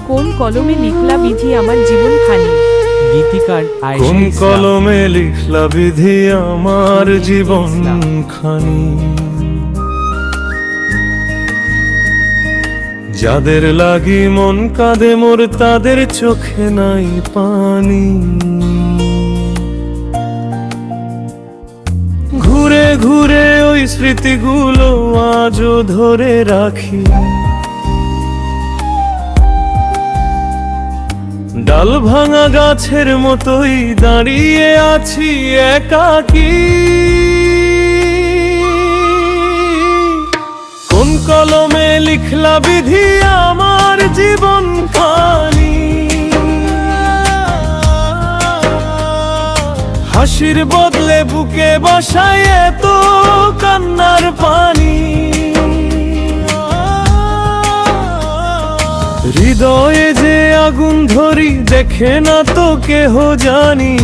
কোন কলমে লিখলা বিধি আমার জীবন খানি। গীতিকার আয়েশা কোন ইসলাম। কলমে লিখলা বিধি আমার জীবন খানি। যাদের লাগি মন কাঁদে মোর তাদের চোখে নাই পানি। ঘুরে ঘুরে ওই স্মৃতিগুলো আজও ধরে রাখি। ডাল ভাঙা গাছের মতোই দাঁড়িয়ে আছি একাকী। কোন কলমে লিখলা বিধি আমার জীবন খানি। হাসির বদলে বুকে বসায় এত কান্নার পানি। হৃদয়ে যে আগুন ধরি দেখে না তো কেহ জানি।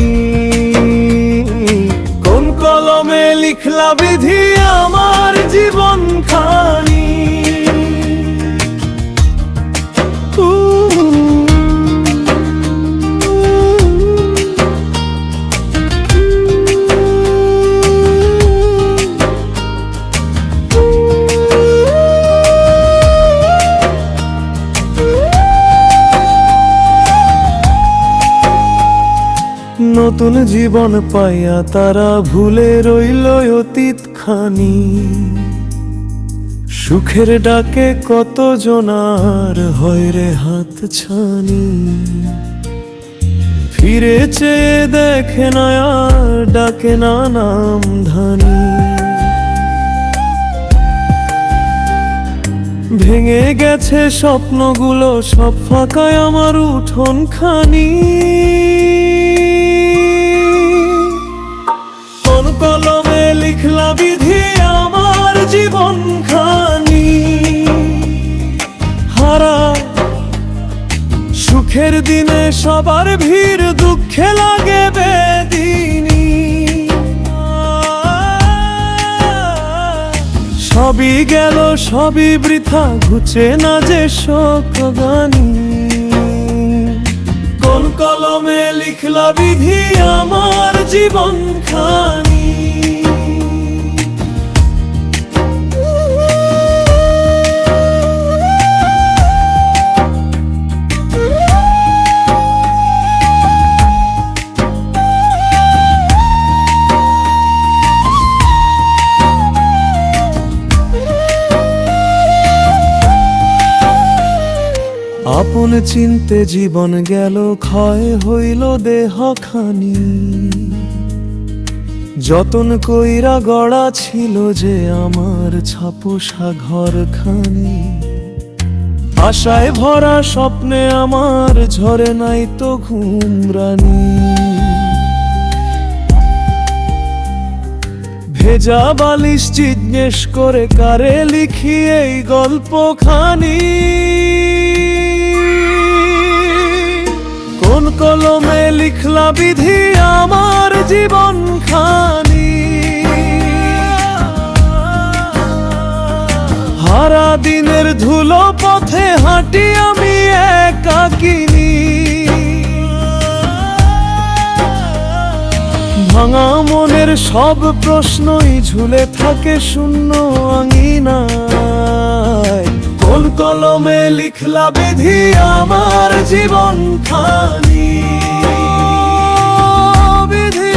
কোন কলমে লিখলা বিধি আমার জীবন খানি। নতুন জীবন পাইয়া তারা ভুলে রইল অতীত খানি। সুখের ডাকে কত জনার হয় রে হাত ছানি। ফিরে চেয়ে দেখে না আর ডাকে না নাম ধানি। ভেঙে গেছে স্বপ্নগুলো সব ফাঁকায় আমার উঠোন খানি। কোন কলমে লিখলা বিধি আমার জীবন খানি। হারা সুখের দিনে সবার ভিড় দুঃখে লাগে বেদিনী। সবই গেল সবই বৃথা ঘুচে না যে শোক গানি। কোন কলমে লিখলা বিধি আমার জীবন খানি। আপন চিনতে জীবন গেল ক্ষয় হইল দেহ খানি। যতন কইরা গড়া ছিল যে আমার ছাপোষা ঘর খানি। আশায় ভরা স্বপ্নে আমার ঝরে নাই তো ঘুম রানী। ভেজা বালিশ জিজ্ঞেস করে কারে লিখি এই গল্প খানি। কোন কলমে লিখলা বিধি আমার জীবন খানি। হারা দিনের ধুলো পথে হাঁটি আমি একাকিনী। ভাঙা মনের সব প্রশ্নই ঝুলে থাকে শূন্য আঙিনায়। কোন কলমে লিখলা বিধি আমার জীবন খানি। বিধি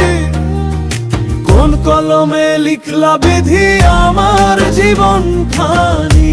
কোন কলমে লিখলা বিধি আমার জীবন খানি।